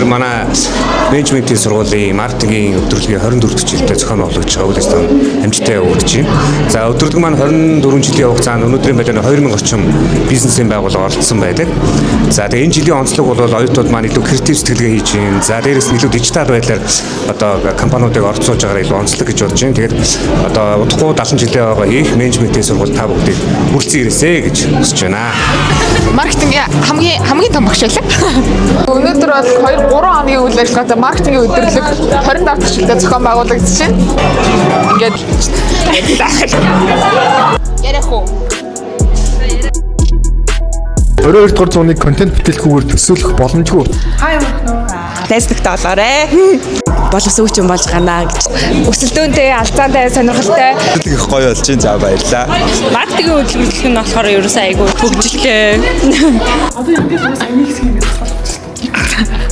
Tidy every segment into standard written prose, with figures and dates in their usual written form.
өнөөдөр манай менежментийн сургуулийн маркетингийн өдрөлгийн 24 жилдээ зохион байгуулагдаж байгаа үйл ажиллагаа амжилттай явагдаж байна. За өдрөлг маань 24 жилийн хугацаанд өнөөдрийн байдлаар 2000 орчим бизнесийн байгууллага оролцсон байдаг. За тэгээ энэ жилийн онцлог бол оюутнууд маань илүү креатив сэтгэлгээ хийж байна. За дээрээс нь илүү дижитал байдлаар одоо компаниудыг оролцуулж байгаагаар илүү онцлог гэж бодож байна. Тэгээд одоо удахгүй 70 жилийн байгаа их менежментийн сургууль та бүгдийг хүрэлцэн ирээсэй гэж хүсэж байна. Маркетингийн хамгийн том багш байлаа. Өнөөдөр бол 2-3 хоногийн үйл ажиллагаатай маркетингийн өдрөлөг 27 дахь жилдээ зохион байгуулагдчихжээ. Ингээд яриах уу? 22 дугаар зууны контент бүтээлхүүгээр төсөөлөх боломжгүй. Найзлагтай болоорой. Боловсрогч юм болж гана гэж. Өсөлтөөнтэй, алцаантай, сонирхолтой. Их гоё болж байна. За баярлаа. Маркетингийн хөдөлмөрлөх нь болохоор ерөөсөө айгүй хөгжилтэй.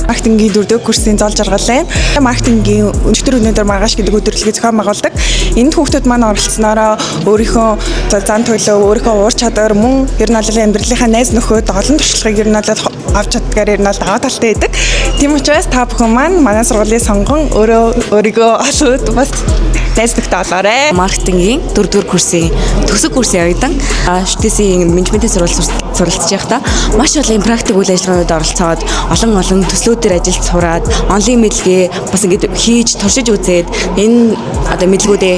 Маркетингийн 4-р курсын зол жаргал. Маркетингийн өнөөдөр маргааш гэдэг өдрөлгийг зохион байгуулдаг. Энд хүүхдүүд маань оролцсноороо өөрийнхөө зан төлөв, өөрийнхөө уур чадвар, мөн ер нь бол амьдралынхаа найз нөхөд олон туршлагыг ер нь бол авч чаддгаар ер нь бол даваа талтай байдаг. Тийм учраас та бүхэн маань манай сургуулийн сонгон өөрийгөө олоод бас найзлагтай болоорой. Маркетингийн 4-р курсын төгсөг курсын оюутан ШТС-ийн менежментийн сурвалж суралцж байхдаа маш олон практик үйл ажиллагаанд оролцоод олон төслүүдээр ажиллаж сураад онлайн мэдлэгээ бас ингэж хийж туршиж үзээд энэ одоо мэдлгүүдээ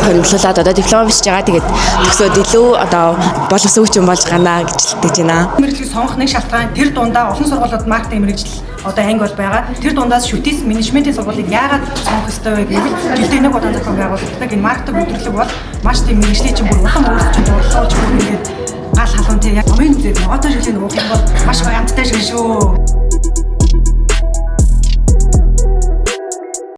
хөрвүүлээд одоо диплом бичиж байгаа. Тэгээд төгсөөд илүү одоо боловсрогч юм болж гана гэж хэлдэг байна. Мэргэжлийг сонгох нэг шалтгаан тэр дундаа олон сургуулиуд маркетинг мэргэжил одоо анги бол байгаа. Тэр дундаас ШТС менежментийн сургуулийг яагаад сонгох ёстой вэ гэвэл жилдээ нэг удаа зохион байгуулдаг. Энэ маркетинг өдрөлөг бол маш тийм мэргэжлийн чинь бүр улам өөрчлөлт борлуулж бүр ингээд гал халуун тийм яг номын үзээд одоо жилийн уух юм бол маш гоё амттай шиг шүү.